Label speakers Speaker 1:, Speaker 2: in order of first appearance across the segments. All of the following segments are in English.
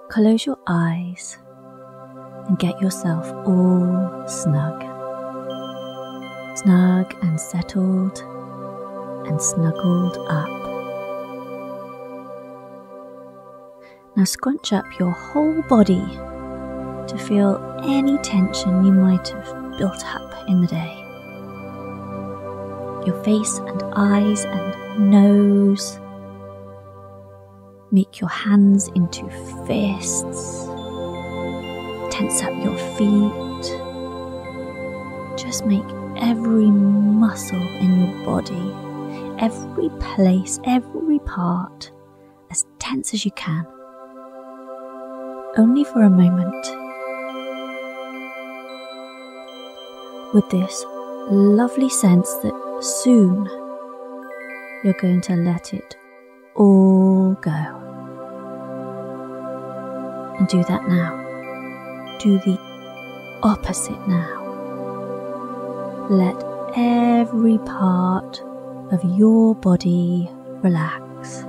Speaker 1: close your eyes and get yourself all snug. Snug and settled and snuggled up. Now scrunch up your whole body to feel any tension you might have built up in the day. Your face and eyes and nose. Make your hands into fists. Tense up your feet. Just make every muscle in your body, every place, every part, as tense as you can. Only for a moment. With this lovely sense that soon you're going to let it all go. And do that now. Do the opposite now. Let every part of your body relax.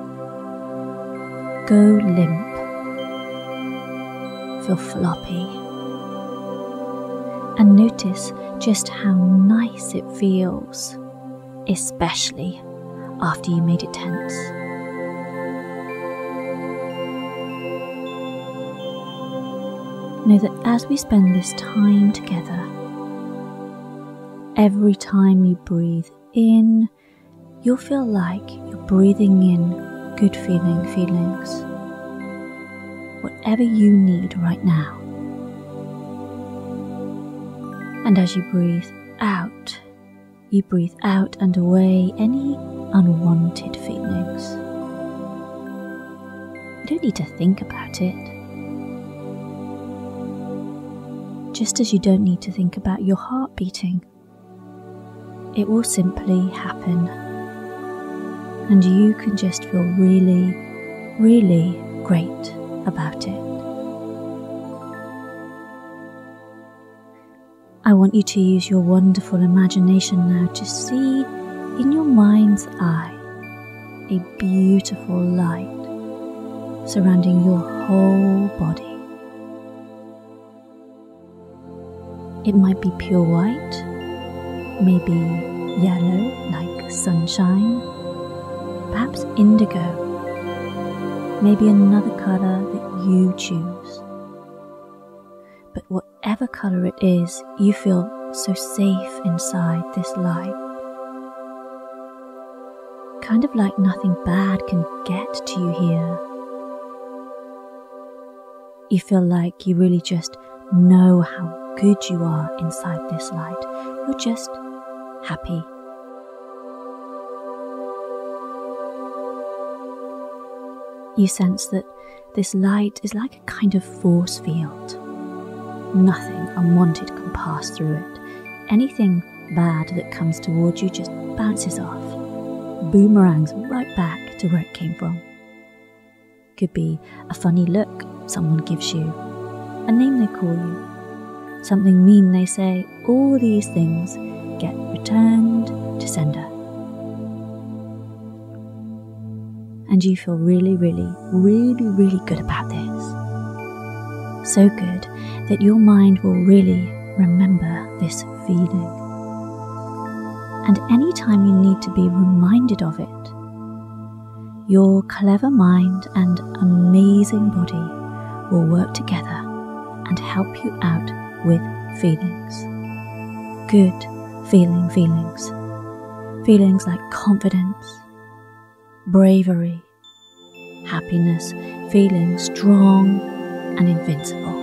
Speaker 1: Go limp. Feel floppy. And notice just how nice it feels, especially after you made it tense. Know that as we spend this time together, every time you breathe in, you'll feel like you're breathing in good feelings, whatever you need right now. And as you breathe out and away any unwanted feelings. You don't need to think about it. Just as you don't need to think about your heart beating. It will simply happen. And you can just feel really, really great about it. I want you to use your wonderful imagination now to see in your mind's eye a beautiful light surrounding your whole body. It might be pure white, maybe yellow like sunshine, perhaps indigo, maybe another colour that you choose. But whatever colour it is, you feel so safe inside this light. Kind of like nothing bad can get to you here. You feel like you really just know how good you are inside this light. You're just happy. You sense that this light is like a kind of force field. Nothing unwanted can pass through it. Anything bad that comes towards you just bounces off, boomerangs right back to where it came from. Could be a funny look someone gives you, a name they call you, something mean they say. All these things get returned to sender. And you feel really, really, really, really good about this. So good that your mind will really remember this feeling. And anytime you need to be reminded of it, your clever mind and amazing body will work together and help you out with feelings. Good feelings. Feelings like confidence, bravery, happiness, feeling strong and invincible.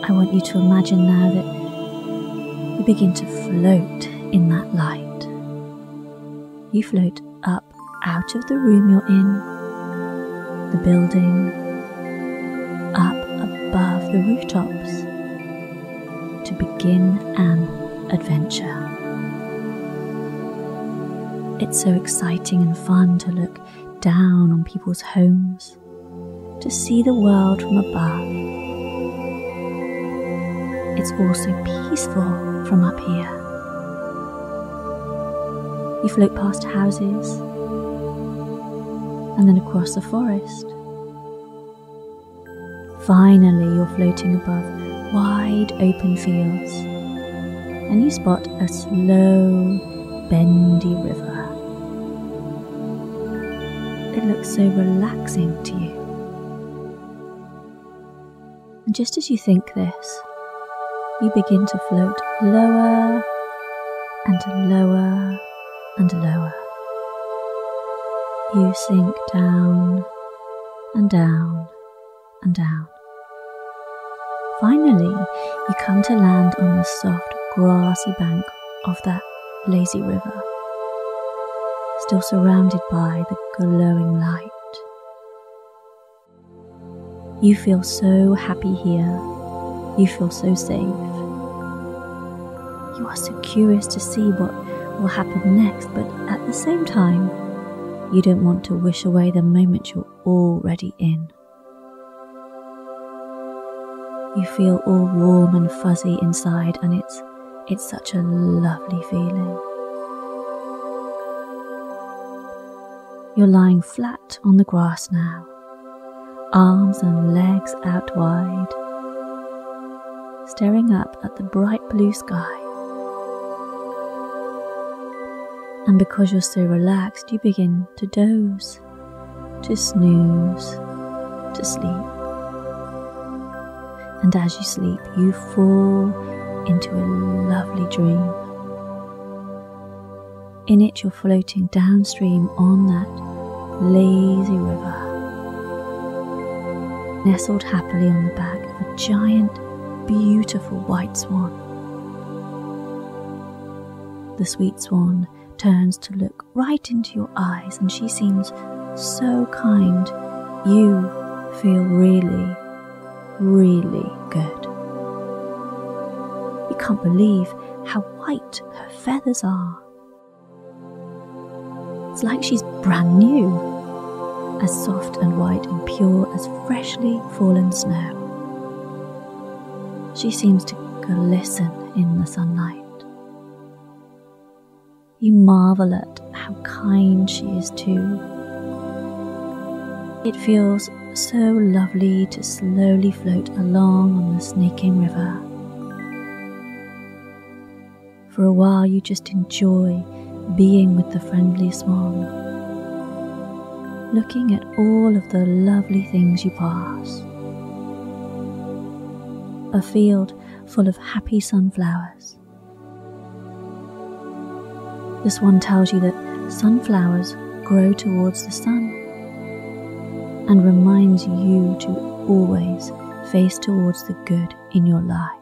Speaker 1: I want you to imagine now that you begin to float in that light. You float up out of the room you're in, the building, up above the rooftops, to begin an adventure. It's so exciting and fun to look down on people's homes, to see the world from above. It's also peaceful from up here. You float past houses, and then across the forest. Finally, you're floating above wide open fields, and you spot a slow, bendy river. It looks so relaxing to you. And just as you think this, you begin to float lower and lower and lower. You sink down and down and down. Finally, you come to land on the soft, grassy bank of that lazy river, still surrounded by the glowing light. You feel so happy here. You feel so safe. You are so curious to see what will happen next, but at the same time, you don't want to wish away the moment you're already in. You feel all warm and fuzzy inside, and it's such a lovely feeling. You're lying flat on the grass now, arms and legs out wide, staring up at the bright blue sky. And because you're so relaxed, you begin to doze, to snooze, to sleep. And as you sleep, you fall into a lovely dream. In it, you're floating downstream on that lazy river, nestled happily on the back of a giant, beautiful white swan. The sweet swan turns to look right into your eyes, and she seems so kind. You feel really, really good. You can't believe how white her feathers are. It's like she's brand new, as soft and white and pure as freshly fallen snow. She seems to glisten in the sunlight. You marvel at how kind she is too. It feels so lovely to slowly float along on the snaking river. For a while you just enjoy being with the friendly swan, looking at all of the lovely things you pass. A field full of happy sunflowers. The swan tells you that sunflowers grow towards the sun, and reminds you to always face towards the good in your life.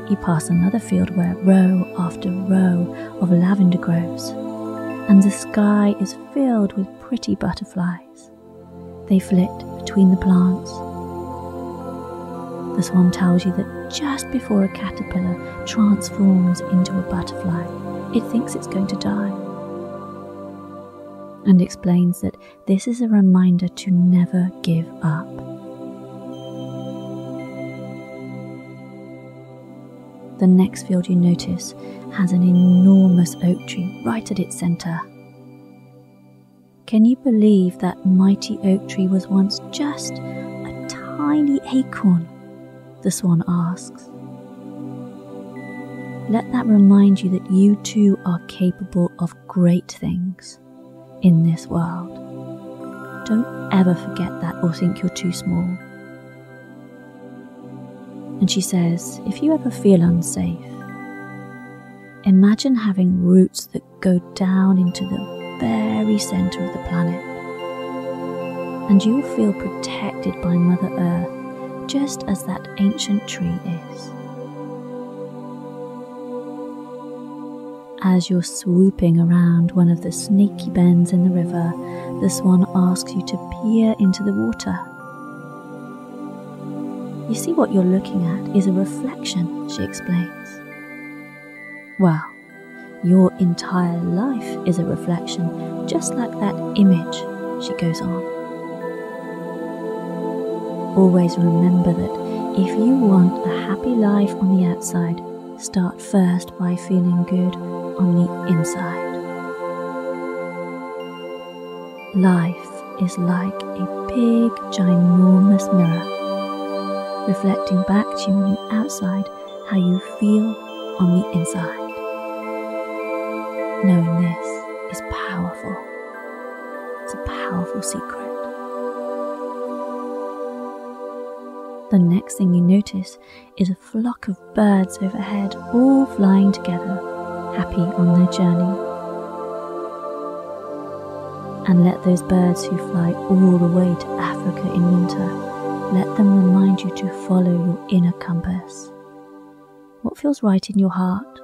Speaker 1: You pass another field where row after row of lavender grows, and the sky is filled with pretty butterflies. They flit between the plants. The swan tells you that just before a caterpillar transforms into a butterfly, it thinks it's going to die, and explains that this is a reminder to never give up. The next field you notice has an enormous oak tree right at its centre. Can you believe that mighty oak tree was once just a tiny acorn? The swan asks. Let that remind you that you too are capable of great things in this world. Don't ever forget that or think you're too small. And she says, if you ever feel unsafe, imagine having roots that go down into the very centre of the planet, and you'll feel protected by Mother Earth, just as that ancient tree is. As you're swooping around one of the snaky bends in the river, the swan asks you to peer into the water. You see, what you're looking at is a reflection, she explains. Well, your entire life is a reflection, just like that image, she goes on. Always remember that if you want a happy life on the outside, start first by feeling good on the inside. Life is like a big, ginormous mirror, reflecting back to you on the outside how you feel on the inside. Knowing this is powerful. It's a powerful secret. The next thing you notice is a flock of birds overhead, all flying together, happy on their journey. And let those birds who fly all the way to Africa in winter, let them remind you to follow your inner compass. What feels right in your heart?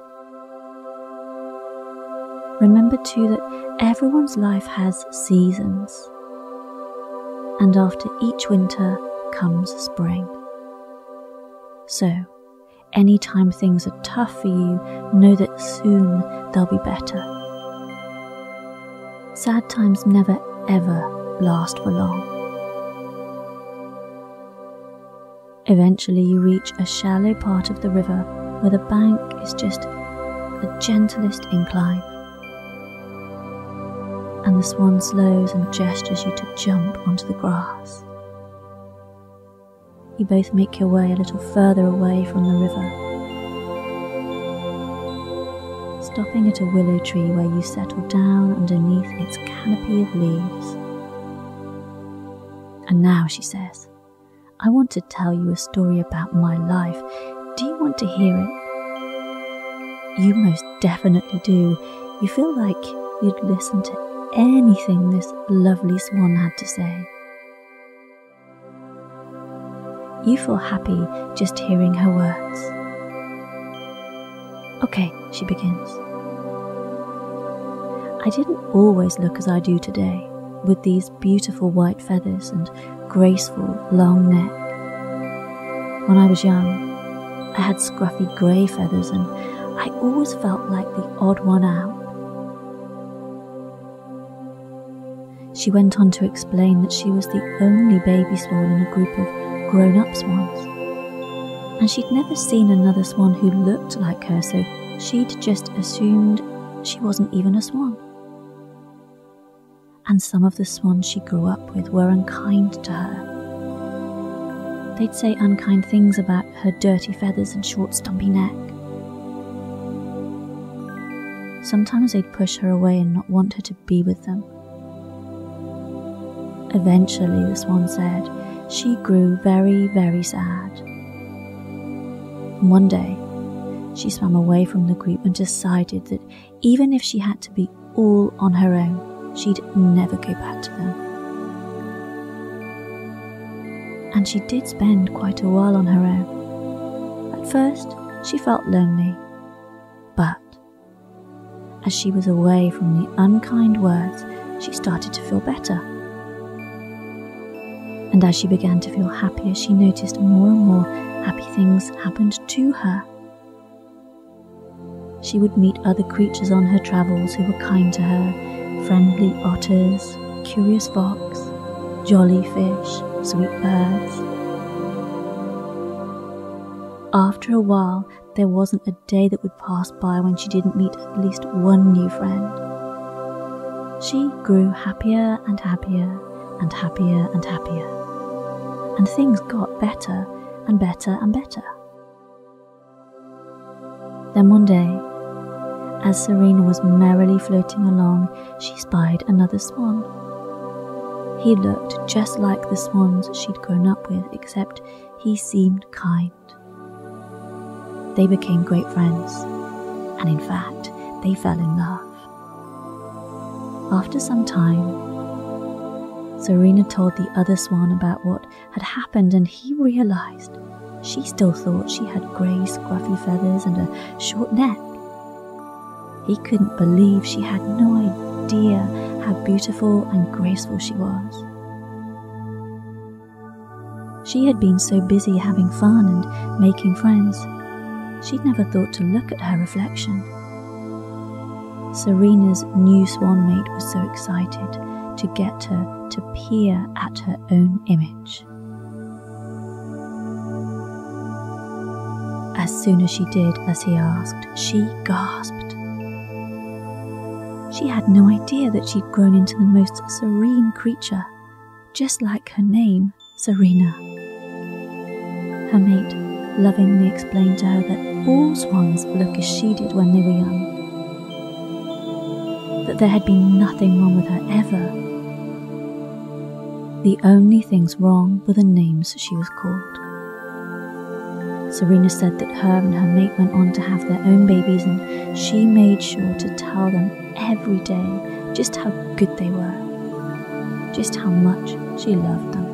Speaker 1: Remember too that everyone's life has seasons, and after each winter comes spring. So, anytime things are tough for you, know that soon they'll be better. Sad times never ever last for long. Eventually you reach a shallow part of the river where the bank is just the gentlest incline. And the swan slows and gestures you to jump onto the grass. You both make your way a little further away from the river, stopping at a willow tree where you settle down underneath its canopy of leaves. And now, she says, I want to tell you a story about my life. Do you want to hear it? You most definitely do. You feel like you'd listen to anything this lovely swan had to say. You feel happy just hearing her words. Okay, she begins. I didn't always look as I do today, with these beautiful white feathers and graceful long neck. When I was young, I had scruffy grey feathers and I always felt like the odd one out. She went on to explain that she was the only baby swan in a group of grown-up swans, and she'd never seen another swan who looked like her, so she'd just assumed she wasn't even a swan. And some of the swans she grew up with were unkind to her. They'd say unkind things about her dirty feathers and short stumpy neck. Sometimes they'd push her away and not want her to be with them. Eventually, the swan said, she grew very, very sad. And one day, she swam away from the group and decided that even if she had to be all on her own, she'd never go back to them. And she did spend quite a while on her own. At first, she felt lonely, but as she was away from the unkind words, she started to feel better. And as she began to feel happier, she noticed more and more happy things happened to her. She would meet other creatures on her travels who were kind to her, friendly otters, curious fox, jolly fish, sweet birds. After a while, there wasn't a day that would pass by when she didn't meet at least one new friend. She grew happier and happier and happier and happier. And things got better and better and better. Then one day, as Serena was merrily floating along, she spied another swan. He looked just like the swans she'd grown up with, except he seemed kind. They became great friends, and in fact, they fell in love. After some time, Serena told the other swan about what had happened, and he realized she still thought she had grey scruffy feathers and a short neck. He couldn't believe she had no idea how beautiful and graceful she was. She had been so busy having fun and making friends, she'd never thought to look at her reflection. Serena's new swan mate was so excited to get her to peer at her own image. As soon as she did as he asked, she gasped. She had no idea that she'd grown into the most serene creature, just like her name, Serena. Her mate lovingly explained to her that all swans look as she did when they were young, that there had been nothing wrong with her ever. The only things wrong were the names she was called. Serena said that her and her mate went on to have their own babies, and she made sure to tell them every day just how good they were, just how much she loved them.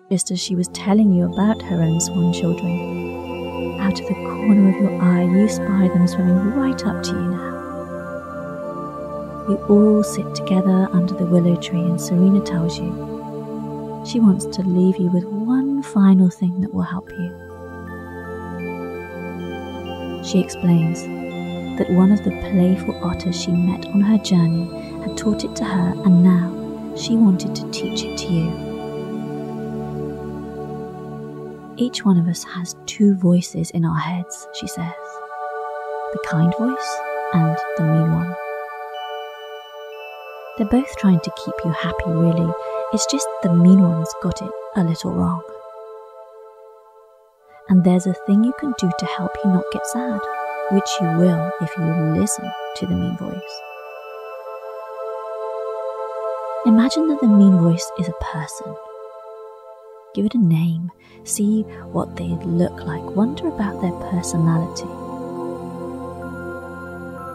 Speaker 1: Just as she was telling you about her own swan children, out of the corner of your eye you spy them swimming right up to you now. You all sit together under the willow tree, and Serena tells you she wants to leave you with one final thing that will help you. She explains that one of the playful otters she met on her journey had taught it to her, and now she wanted to teach it to you. Each one of us has two voices in our heads, she says. The kind voice and the mean one. They're both trying to keep you happy, really. It's just the mean one's got it a little wrong. And there's a thing you can do to help you not get sad, which you will if you listen to the mean voice. Imagine that the mean voice is a person. Give it a name, see what they'd look like, wonder about their personality.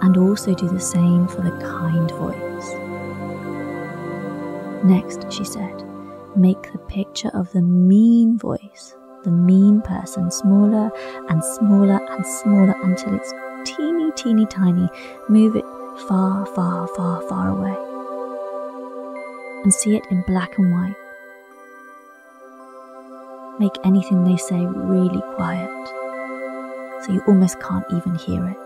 Speaker 1: And also do the same for the kind voice. Next, she said, make the picture of the mean voice, the mean person, smaller and smaller and smaller until it's teeny, teeny, tiny. Move it far, far, far, far away. And see it in black and white. Make anything they say really quiet, so you almost can't even hear it.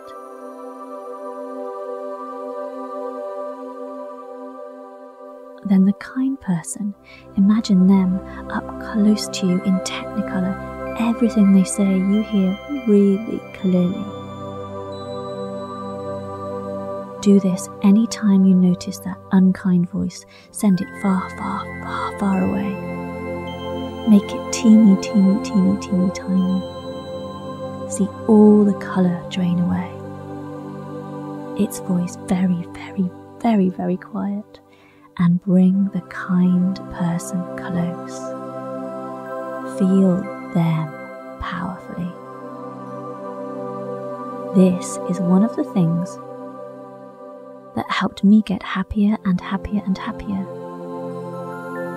Speaker 1: Then the kind person, imagine them up close to you in Technicolor. Everything they say you hear really clearly. Do this anytime you notice that unkind voice. Send it far, far, far, far away. Make it teeny, teeny, teeny, teeny, tiny. See all the colour drain away. Its voice very, very, very, very quiet. And bring the kind person close. Feel them powerfully. This is one of the things that helped me get happier and happier and happier,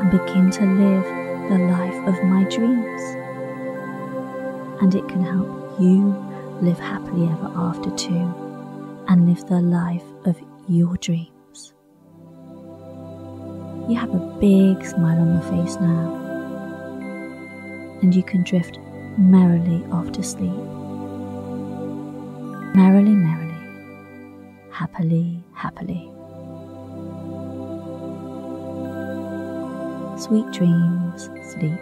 Speaker 1: and begin to live the life of my dreams. And it can help you live happily ever after too, and live the life of your dreams. You have a big smile on your face now, and you can drift merrily off to sleep. Merrily, merrily, happily, happily. Sweet dreams, sleep